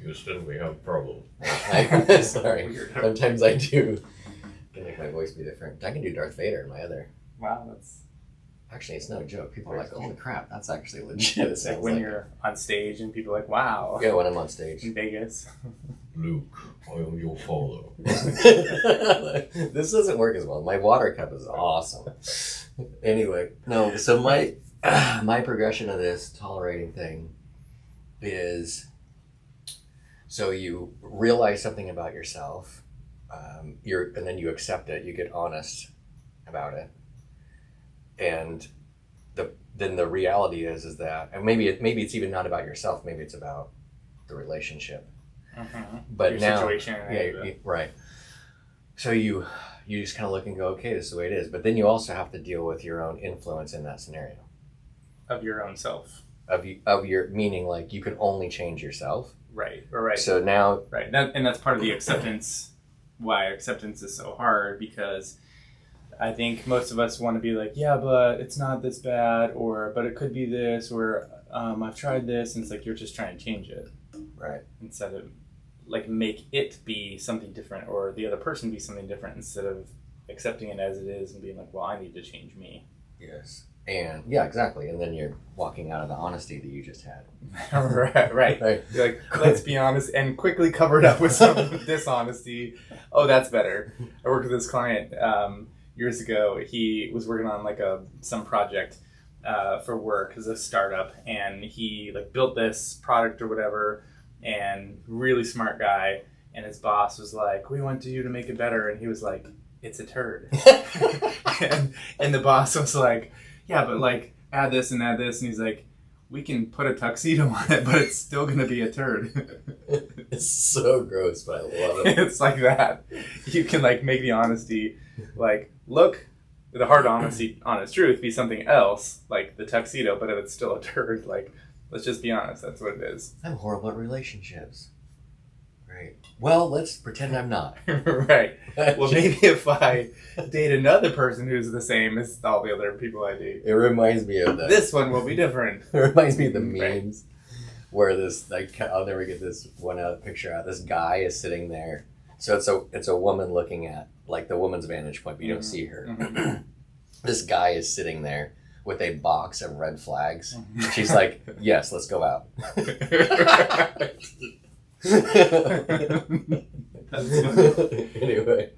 Houston, we have problems. Sorry. Sometimes I do. I can make my voice be different. I can do Darth Vader in my other. Wow, that's... Actually, it's no joke. People are like, holy crap, that's actually legit. It like when you're on stage and people are like, wow. Yeah, when I'm on stage. In Vegas. Luke, I am your father. This doesn't work as well. My water cup is awesome. Anyway, no, so my progression of this tolerating thing is, so you realize something about yourself, and then you accept it, you get honest about it. And then the reality is that, and maybe it's even not about yourself, maybe it's about the relationship. Mm-hmm. But your now, situation. Right. So you just kind of look and go, okay, this is the way it is. But then you also have to deal with your own influence in that scenario. Of your own self. Of your, meaning like you can only change yourself. Right. So now... Right. And that's part of the acceptance, why acceptance is so hard, because I think most of us want to be like, yeah, but it's not this bad, or, but it could be this, or I've tried this, and it's like, you're just trying to change it. Right. Instead of, like, make it be something different, or the other person be something different, instead of accepting it as it is and being like, well, I need to change me. Yes. And yeah, exactly. And then you're walking out of the honesty that you just had. Right. You're like, let's be honest, and quickly cover it up with some dishonesty. Oh, that's better. I worked with this client years ago. He was working on like some project for work as a startup, and he like built this product or whatever, and really smart guy. And his boss was like, we want you to make it better. And he was like, it's a turd. and the boss was like, yeah, but like add this and add this. And he's like, we can put a tuxedo on it, but it's still going to be a turd. It's so gross, but I love it. It's like that. You can like make the honesty, like, look, the hard honesty, honest truth be something else, like the tuxedo, but if it's still a turd, like, let's just be honest. That's what it is. I'm horrible at relationships. Right. Well, let's pretend I'm not. Right. Well, maybe if I date another person who's the same as all the other people I date. It reminds me of that. This one will be different. It reminds me of the memes where this, like, I'll never get this one picture out. This guy is sitting there. So it's a woman looking at, like, the woman's vantage point, but you don't see her. Mm-hmm. This guy is sitting there with a box of red flags. Mm-hmm. She's like, yes, let's go out. Anyway,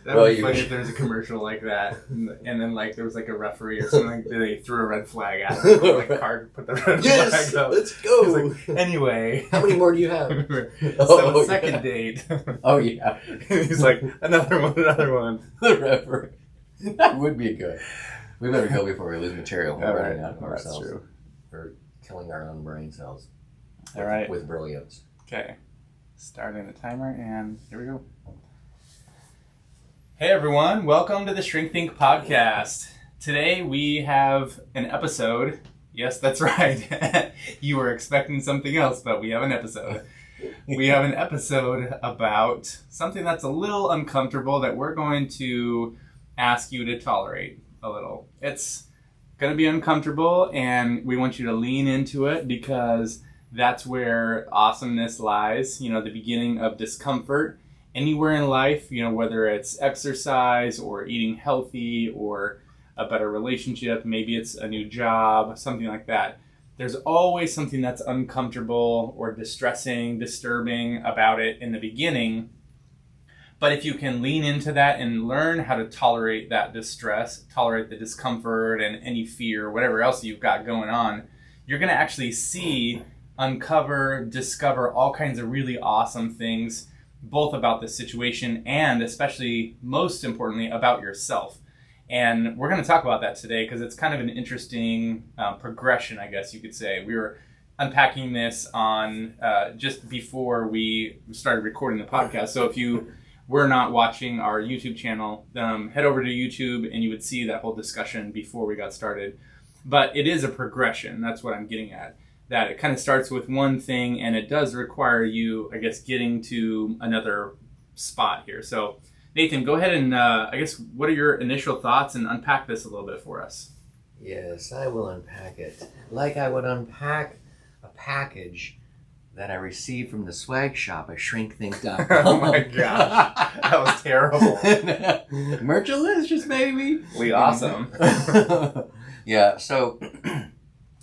that would be funny if there's a commercial like that, and then like there was like a referee or something, like, they threw a red flag at him, or, like card put the red flag up. Let's go. Like, anyway, how many more do you have? Second date. Oh yeah. He's like, another one. The referee. That would be good. We better go before we lose material. We're running out of ourselves. That's true. We're killing our own brain cells. All right. With brilliance. Okay. Starting the timer, and here we go. Hey everyone, welcome to the Shrink Think podcast. Today we have an episode. Yes, that's right. You were expecting something else, but we have an episode. We have an episode about something that's a little uncomfortable that we're going to ask you to tolerate a little. It's going to be uncomfortable, and we want you to lean into it because that's where awesomeness lies, the beginning of discomfort. Anywhere in life, whether it's exercise or eating healthy or a better relationship, maybe it's a new job, something like that. There's always something that's uncomfortable or distressing, disturbing about it in the beginning. But if you can lean into that and learn how to tolerate that distress, tolerate the discomfort and any fear, whatever else you've got going on, you're going to actually uncover, discover all kinds of really awesome things, both about the situation and especially, most importantly, about yourself. And we're going to talk about that today because it's kind of an interesting progression, I guess you could say. We were unpacking this on just before we started recording the podcast. So if you were not watching our YouTube channel, head over to YouTube and you would see that whole discussion before we got started. But it is a progression. That's what I'm getting at. That it kind of starts with one thing, and it does require you, I guess, getting to another spot here. So, Nathan, go ahead and, I guess, what are your initial thoughts, and unpack this a little bit for us? Yes, I will unpack it. Like I would unpack a package that I received from the swag shop at shrinkthink.com. Oh my gosh, that was terrible. Merchalicious, baby. We awesome. Yeah, so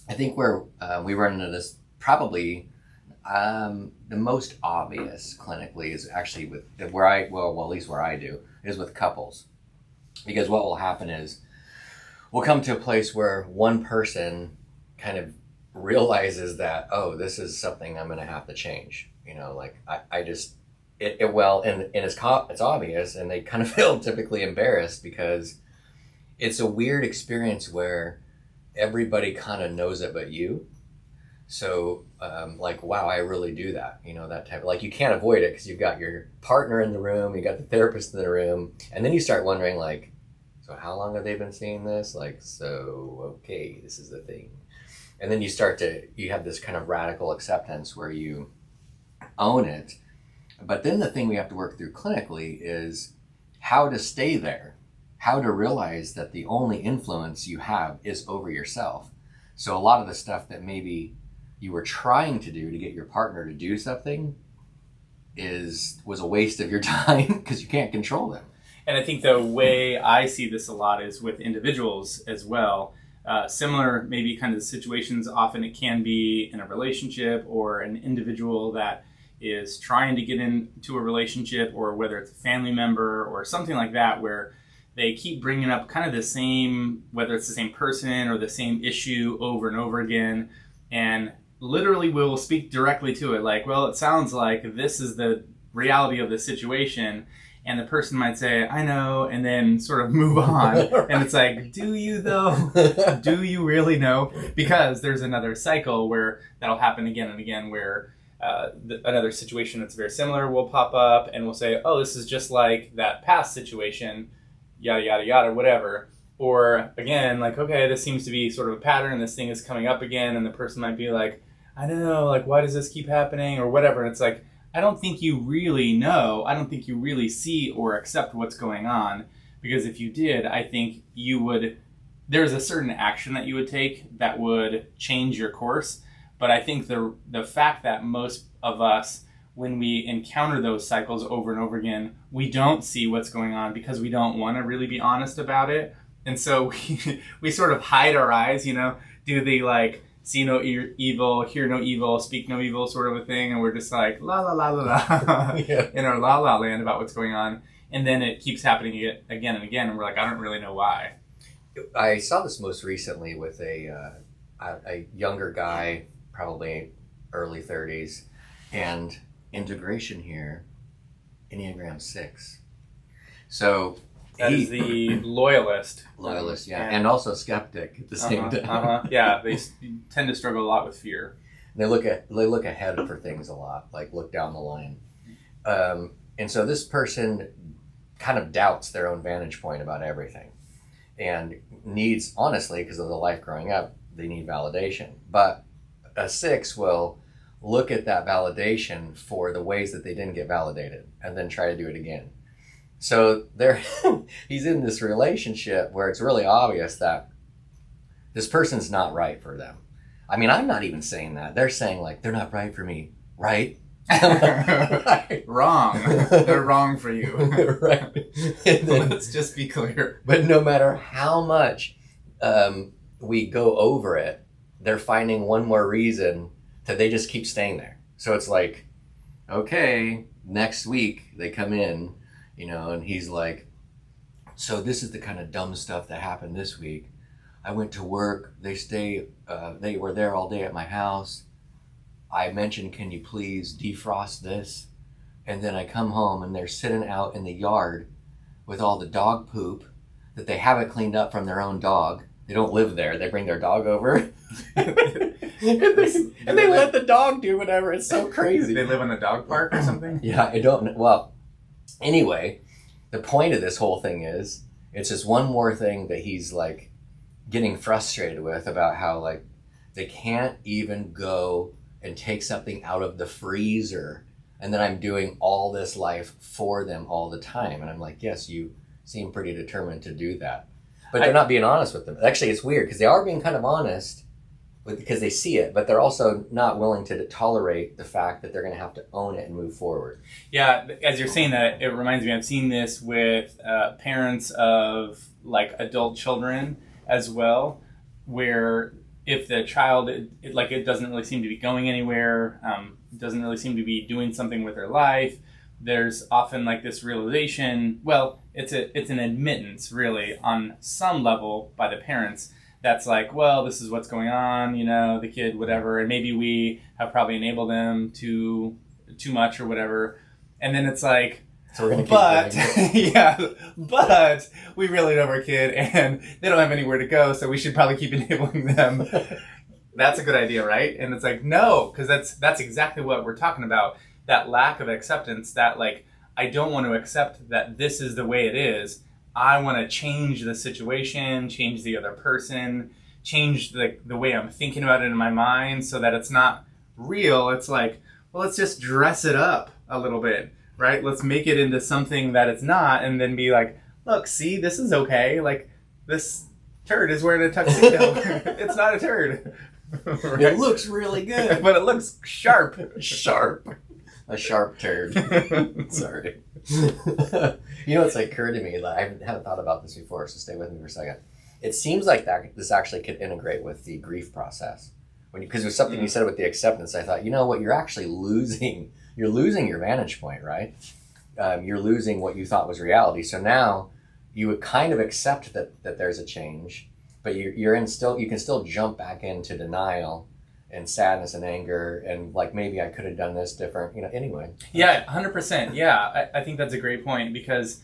I think where we run into this probably the most obvious clinically is actually with at least where I do, is with couples. Because what will happen is we'll come to a place where one person kind of realizes that, oh, this is something I'm going to have to change. You know, like I just, it's obvious, and they kind of feel typically embarrassed because it's a weird experience where everybody kind of knows it but you. So, like, wow, I really do that. You know, that type of, like, you can't avoid it because you've got your partner in the room, you got the therapist in the room, and then you start wondering, like, so how long have they been seeing this? Like, so, okay, this is the thing. And then you have this kind of radical acceptance where you own it. But then the thing we have to work through clinically is how to stay there, how to realize that the only influence you have is over yourself. So a lot of the stuff that maybe you were trying to do to get your partner to do something was a waste of your time because you can't control them. And I think the way I see this a lot is with individuals as well. Similar, maybe kind of situations, often it can be in a relationship or an individual that is trying to get into a relationship, or whether it's a family member or something like that, where they keep bringing up kind of the same, whether it's the same person or the same issue over and over again, and literally will speak directly to it. Like, well, it sounds like this is the reality of the situation. And the person might say, I know, and then sort of move on. Right. And it's like, do you though? Do you really know? Because there's another cycle where that'll happen again and again, where another situation that's very similar will pop up, and we'll say, oh, this is just like that past situation, yada, yada, yada, whatever. Or again, like, okay, this seems to be sort of a pattern, and this thing is coming up again, and the person might be like, I don't know, like, why does this keep happening, or whatever. And it's like, I don't think you really know. I don't think you really see or accept what's going on. Because if you did, I think there's a certain action that you would take that would change your course. But I think the fact that most of us, when we encounter those cycles over and over again, we don't see what's going on because we don't want to really be honest about it. And so we sort of hide our eyes, you know, do the like, see no evil, hear no evil, speak no evil sort of a thing. And we're just like, la, la, la, la, la, yeah, in our la, la land about what's going on. And then it keeps happening again and again. And we're like, I don't really know why. I saw this most recently with a younger guy, probably early 30s, and integration here, Enneagram 6. So that is the loyalist. Loyalist, yeah. And also skeptic at the same time. Yeah, they tend to struggle a lot with fear. They look ahead for things a lot, like look down the line. And so this person kind of doubts their own vantage point about everything, and needs, honestly, because of the life growing up, they need validation. But a 6 will look at that validation for the ways that they didn't get validated and then try to do it again. So he's in this relationship where it's really obvious that this person's not right for them. I mean, I'm not even saying that. They're saying, like, they're not right for me, right? Right. Wrong. They're wrong for you. Right. Let's just be clear. But no matter how much we go over it, they're finding one more reason that they just keep staying there. So it's like, okay, next week they come in, you know, and he's like, so this is the kind of dumb stuff that happened this week. I went to work. They were there all day at my house. I mentioned, can you please defrost this? And then I come home and they're sitting out in the yard with all the dog poop that they haven't cleaned up from their own dog. They don't live there. They bring their dog over. and they let the dog do whatever. It's so crazy. They live in a dog park or something? Yeah, I don't know. Well, anyway, the point of this whole thing is, it's just one more thing that he's like getting frustrated with, about how like they can't even go and take something out of the freezer, and then I'm doing all this life for them all the time. And I'm like, yes, you seem pretty determined to do that. But they're not being honest with them. Actually, it's weird because they are being kind of honest, because they see it, but they're also not willing to tolerate the fact that they're going to have to own it and move forward. Yeah, as you're saying that, it reminds me, I've seen this with parents of like adult children as well, where if the child, it doesn't really seem to be going anywhere, doesn't really seem to be doing something with their life, there's often like this realization, well, it's an admittance really on some level by the parents that's like, well, this is what's going on, the kid, whatever, and maybe we have probably enabled them too much or whatever. And then it's like, so we're gonna keep but doing yeah, but we really love our kid and they don't have anywhere to go, so we should probably keep enabling them. That's a good idea, right? And it's like, no, because that's exactly what we're talking about. That lack of acceptance, that like, I don't want to accept that this is the way it is. I want to change the situation, change the other person, change the way I'm thinking about it in my mind so that it's not real. It's like, well, let's just dress it up a little bit, right? Let's make it into something that it's not, and then be like, look, see, this is okay. Like, this turd is wearing a tuxedo. It's not a turd. Right? It looks really good. But it looks sharp. Sharp. A sharp turd. Sorry. What's occurred to me, like, I haven't thought about this before, so stay with me for a second. It seems like that this actually could integrate with the grief process. Because there's something you said with the acceptance, I thought, what, you're actually losing your vantage point, right? You're losing what you thought was reality. So now you would kind of accept that there's a change, but you can still jump back into denial and sadness and anger and like, maybe I could have done this different, anyway. Yeah, 100%. Yeah, I think that's a great point, because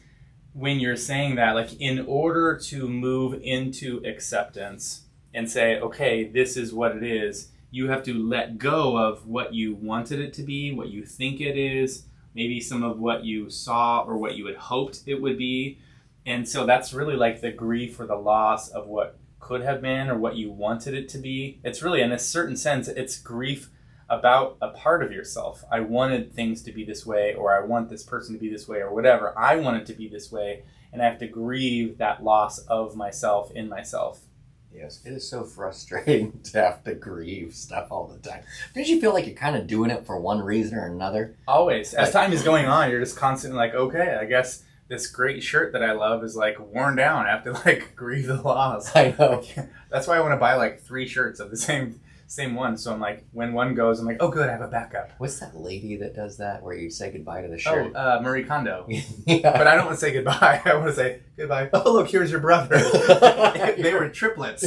when you're saying that, like, in order to move into acceptance and say, okay, this is what it is, you have to let go of what you wanted it to be, what you think it is, maybe some of what you saw or what you had hoped it would be. And so that's really like the grief or the loss of what could have been or what you wanted it to be. It's really, in a certain sense, it's grief about a part of yourself. I wanted things to be this way, or I want this person to be this way, or whatever. I want it to be this way, and I have to grieve that loss of myself in myself. Yes, it is so frustrating to have to grieve stuff all the time. Don't you feel like you're kind of doing it for one reason or another? Always. As time is going on, you're just constantly like, okay, I guess this great shirt that I love is like worn down. I have to like grieve the loss. I know. That's why I want to buy like 3 shirts of the same one. So I'm like, when one goes, I'm like, oh good, I have a backup. What's that lady that does that where you say goodbye to the shirt? Oh, Marie Kondo. Yeah. But I don't want to say goodbye. I want to say goodbye. Oh look, here's your brother. They were triplets.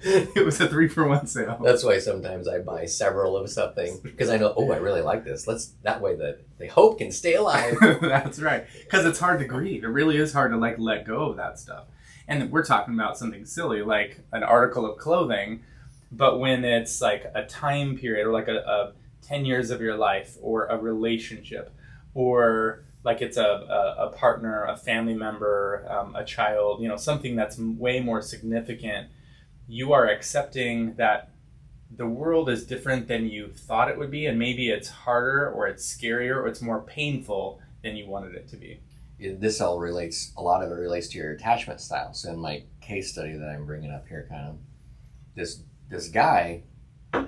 It was a 3-for-1 sale. That's why sometimes I buy several of something, because I know, I really like this. That way the hope can stay alive. That's right. Because it's hard to grieve. It really is hard to like let go of that stuff. And we're talking about something silly like an article of clothing, but when it's like a time period or like a 10 years of your life or a relationship, or like it's a partner, a family member, a child, something that's way more significant, you are accepting that the world is different than you thought it would be, and maybe it's harder or it's scarier or it's more painful than you wanted it to be. This all relates, a lot of it relates to your attachment style. So in my case study that I'm bringing up here, kind of, this guy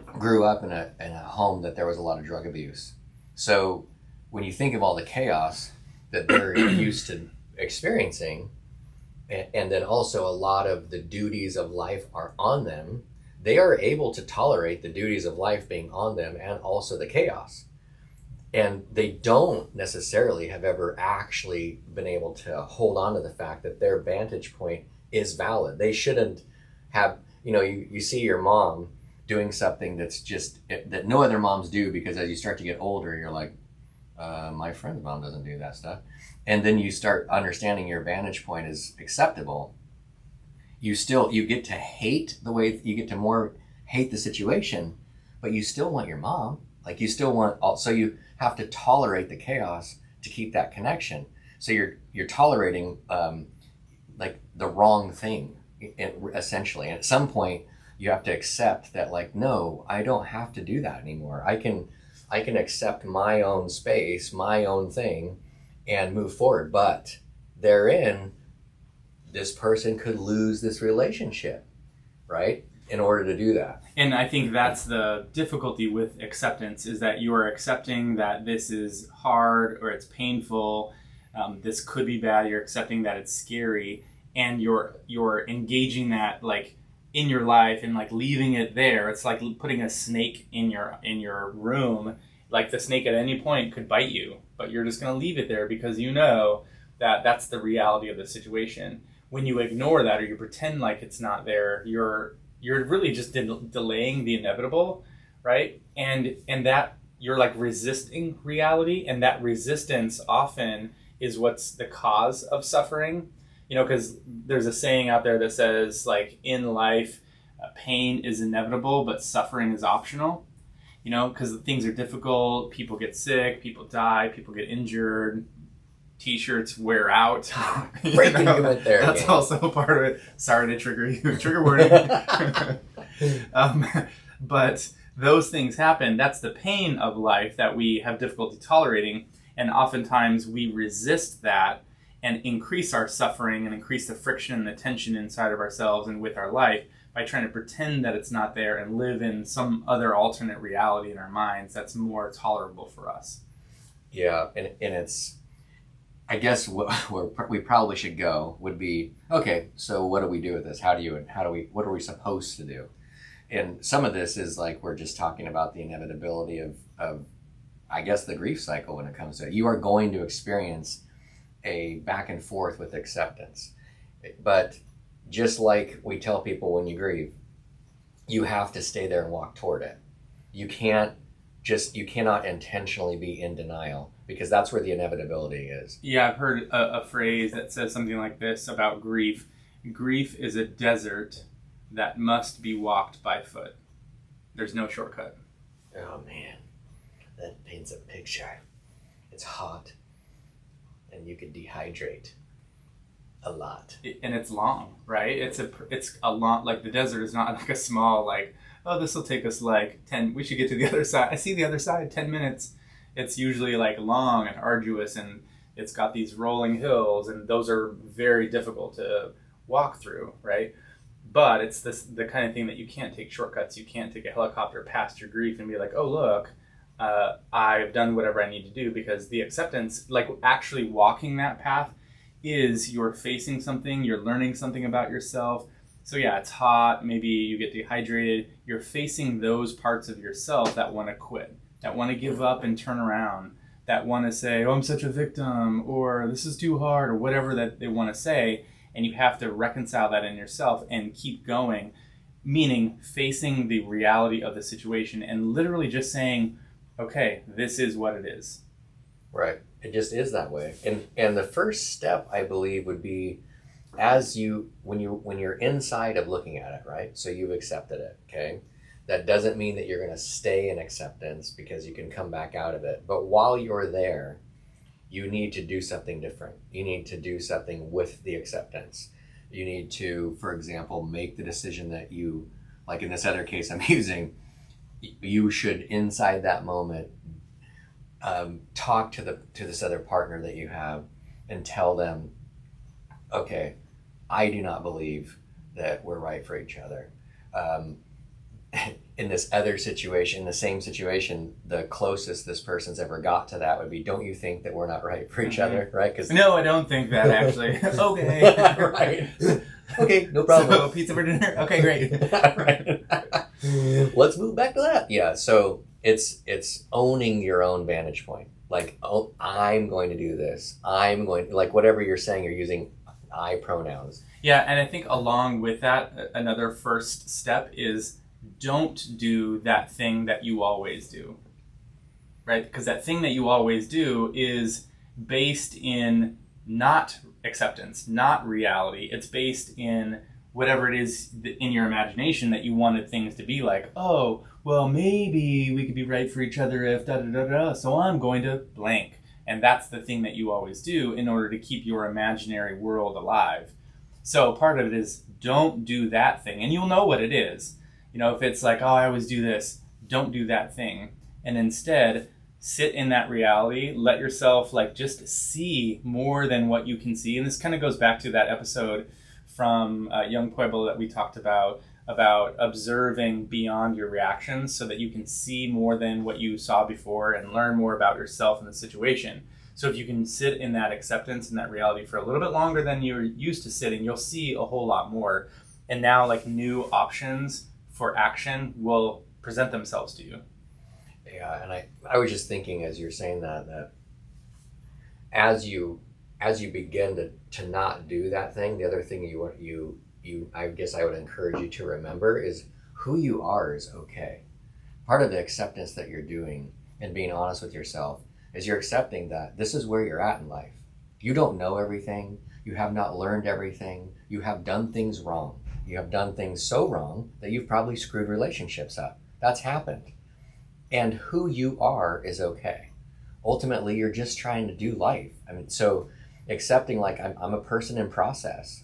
grew up in a home that there was a lot of drug abuse. So when you think of all the chaos that they're used to experiencing, and then also a lot of the duties of life are on them, they are able to tolerate the duties of life being on them and also the chaos. And they don't necessarily have ever actually been able to hold on to the fact that their vantage point is valid. They shouldn't have, you see your mom doing something that's just, that no other moms do, because as you start to get older, you're like, my friend's mom doesn't do that stuff. And then you start understanding your vantage point is acceptable. You get to hate the way, you get to more hate the situation, but you still want your mom. Like you still want, so you have to tolerate the chaos to keep that connection. So you're tolerating like the wrong thing, essentially. And at some point you have to accept that, like, no, I don't have to do that anymore. I can accept my own space, my own thing, and move forward. But therein, this person could lose this relationship, right? in order to do that. And I think that's the difficulty with acceptance, is that you are accepting that this is hard or it's painful. This could be bad. You're accepting that it's scary, and you're engaging that like in your life and like leaving it there. It's like putting a snake in your room. Like the snake at any point could bite you, but you're just going to leave it there because you know that that's the reality of the situation. When you ignore that or you pretend like it's not there, you're really just delaying the inevitable, right? And that you're like resisting reality, and that resistance often is what's the cause of suffering. You know, because there's a saying out there that says, like, in life, pain is inevitable, but suffering is optional. You know, because things are difficult, people get sick, people die, people get injured, T-shirts wear out. You went there. That's also a part of it. Sorry to trigger you. Trigger warning. But those things happen. That's the pain of life that we have difficulty tolerating. And oftentimes we resist that and increase our suffering and increase the friction and the tension inside of ourselves and with our life by trying to pretend that it's not there and live in some other alternate reality in our minds that's more tolerable for us. Yeah, and it's, I guess where we probably should go would be, okay, so what do we do with this? What are we supposed to do? And some of this is like, we're just talking about the inevitability of I guess, the grief cycle when it comes to it. You are going to experience a back and forth with acceptance. But just like we tell people when you grieve, you have to stay there and walk toward it. You cannot intentionally be in denial, because that's where the inevitability is. Yeah, I've heard a phrase that says something like this about grief. Grief is a desert that must be walked by foot. There's no shortcut. Oh man, that paints a picture. It's hot, and you could dehydrate a lot. And it's long, right? It's a long, like the desert is not like a small, like, oh, this will take us like 10, we should get to the other side. I see the other side, 10 minutes. It's usually like long and arduous, and it's got these rolling hills, and those are very difficult to walk through, right? But it's the kind of thing that you can't take shortcuts. You can't take a helicopter past your grief and be like, oh, look, I've done whatever I need to do, because the acceptance, like actually walking that path, is you're facing something, you're learning something about yourself. So yeah, it's hot, maybe you get dehydrated. You're facing those parts of yourself that want to quit, that want to give up and turn around, that want to say, oh, I'm such a victim, or this is too hard, or whatever that they want to say. And you have to reconcile that in yourself and keep going, meaning facing the reality of the situation and literally just saying, okay, this is what it is. Right. It just is that way. And the first step, I believe, would be when you're inside of looking at it, right? So you've accepted it, okay? That doesn't mean that you're going to stay in acceptance, because you can come back out of it. But while you're there, you need to do something different. You need to do something with the acceptance. You need to, for example, make the decision that you, like in this other case I'm using, you should, inside that moment, talk to this other partner that you have and tell them, okay, I do not believe that we're right for each other. In this other situation, the same situation, the closest this person's ever got to that would be, don't you think that we're not right for each other, right? No, I don't think that, actually. Okay. Right. Okay, no problem. So, pizza for dinner? Okay, great. Right. Let's move back to that. Yeah, so it's owning your own vantage point. Like, oh, I'm going to do this. I'm going, like, whatever you're saying, you're using I pronouns. Yeah, and I think along with that, another first step is don't do that thing that you always do, right? Because that thing that you always do is based in not acceptance, not reality. It's based in whatever it is in your imagination that you wanted things to be like. Oh, well, maybe we could be right for each other if da-da-da-da, so I'm going to blank. And that's the thing that you always do in order to keep your imaginary world alive. So part of it is don't do that thing, and you'll know what it is. You know, if it's like, oh, I always do this, don't do that thing. And instead, sit in that reality, let yourself like just see more than what you can see. And this kind of goes back to that episode from Young Pueblo that we talked about about observing beyond your reactions so that you can see more than what you saw before and learn more about yourself and the situation. So if you can sit in that acceptance and that reality for a little bit longer than you're used to sitting, you'll see a whole lot more. And now like new options for action will present themselves to you. Yeah, and I was just thinking as you're saying that as you begin to not do that thing, the other thing you I guess I would encourage you to remember is who you are is okay. Part of the acceptance that you're doing and being honest with yourself is you're accepting that this is where you're at in life. You don't know everything. You have not learned everything. You have done things wrong. You have done things so wrong that you've probably screwed relationships up. That's happened. And who you are is okay. Ultimately, you're just trying to do life. I mean, so accepting like I'm a person in process.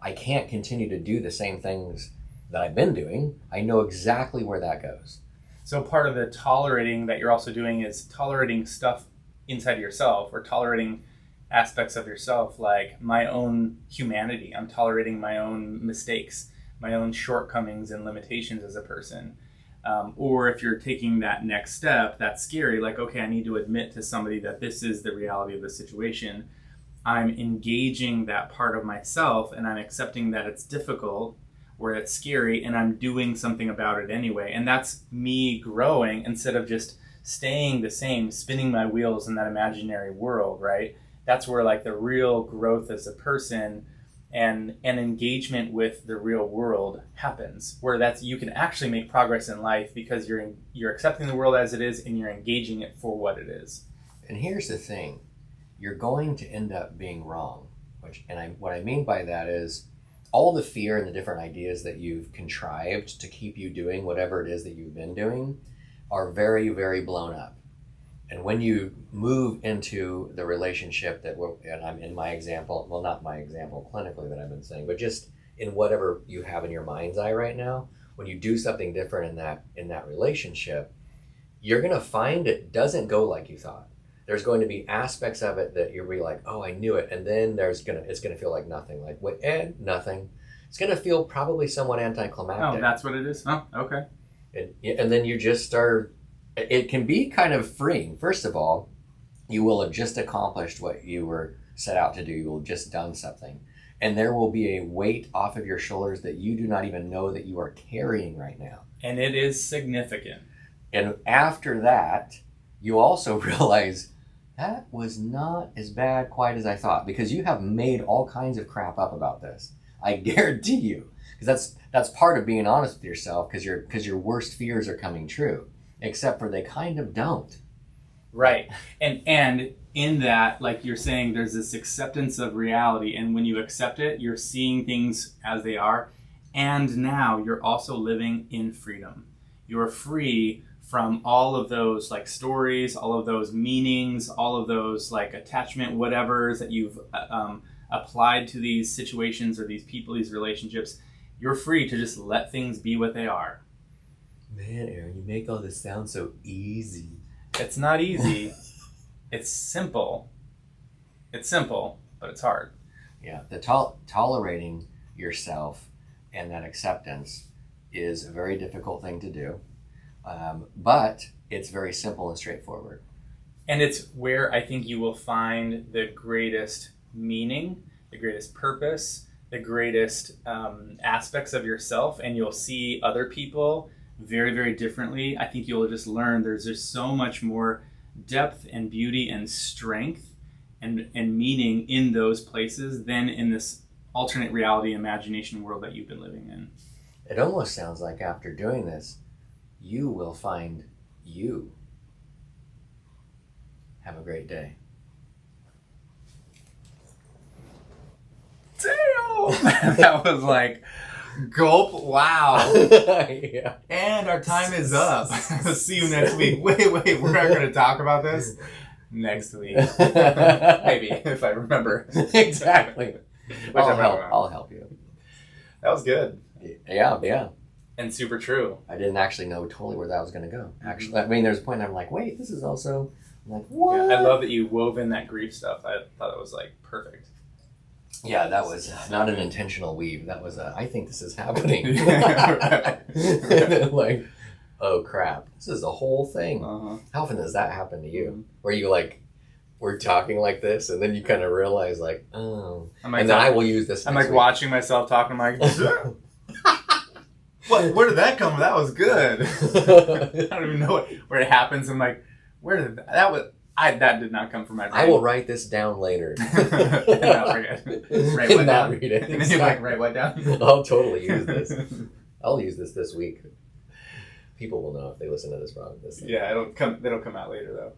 I can't continue to do the same things that I've been doing. I know exactly where that goes. So part of the tolerating that you're also doing is tolerating stuff inside yourself, or tolerating aspects of yourself, like my own humanity. I'm tolerating my own mistakes, my own shortcomings and limitations as a person. Or if you're taking that next step, that's scary, like, okay, I need to admit to somebody that this is the reality of the situation. I'm engaging that part of myself and I'm accepting that it's difficult or it's scary and I'm doing something about it anyway. And that's me growing instead of just staying the same, spinning my wheels in that imaginary world, right? That's where like the real growth as a person and engagement with the real world happens, where you can actually make progress in life because you're accepting the world as it is and you're engaging it for what it is. And here's the thing. You're going to end up being wrong. What I mean by that is all the fear and the different ideas that you've contrived to keep you doing whatever it is that you've been doing are very, very blown up. And when you move into the relationship and I'm in my example, well, not my example clinically that I've been saying, but just in whatever you have in your mind's eye right now, when you do something different in that relationship, you're going to find it doesn't go like you thought. There's going to be aspects of it that you'll be like, oh, I knew it. And then it's going to feel like nothing. Like, what? Nothing. It's going to feel probably somewhat anticlimactic. Oh, that's what it is? Oh, okay. And then you just start, it can be kind of freeing. First of all, you will have just accomplished what you were set out to do. You will have just done something. And there will be a weight off of your shoulders that you do not even know that you are carrying right now. And it is significant. And after that, you also realize that was not as bad quite as I thought, because you have made all kinds of crap up about this. I guarantee you, because that's part of being honest with yourself, because your worst fears are coming true, except for they kind of don't. Right. And in that, like you're saying, there's this acceptance of reality, and when you accept it, you're seeing things as they are, and now you're also living in freedom. You're free from all of those like stories, all of those meanings, all of those like attachment whatevers that you've applied to these situations or these people, these relationships. You're free to just let things be what they are. Man, Aaron, you make all this sound so easy. It's not easy. It's simple. It's simple, but it's hard. Yeah, the tolerating yourself and that acceptance is a very difficult thing to do. But it's very simple and straightforward. And it's where I think you will find the greatest meaning, the greatest purpose, the greatest aspects of yourself, and you'll see other people very, very differently. I think you'll just learn there's just so much more depth and beauty and strength and meaning in those places than in this alternate reality imagination world that you've been living in. It almost sounds like after doing this, you will find you. Have a great day. Damn! That was like, gulp, wow. Yeah. And our time is up. See you next week. Wait, we're not going to talk about this? Next week. Maybe, if I remember. Exactly. I'll help you. That was good. Yeah. And super true. I didn't actually know totally where that was going to go. Actually, I mean, there's a point I'm like, wait, this is also, I'm like, what? Yeah, I love that you wove in that grief stuff. I thought it was like perfect. Yeah, that was not an intentional weave. That was I think this is happening. Right. And then like, oh crap, this is the whole thing. Uh-huh. How often does that happen to you? Where you like, we're talking like this, and then you kind of realize like, oh. I'm like, And then I will use this I'm next like week. watching myself talking. I'm like, what? Where did that come from? That was good. I don't even know where it happens. I'm like, where did that was? That did not come from my brain. I will write this down later. And not forget. Write And what not down? read it. And then you're like, write what down? I'll totally use this. I'll use this week. People will know if they listen to this wrong. Yeah, it'll come out later though.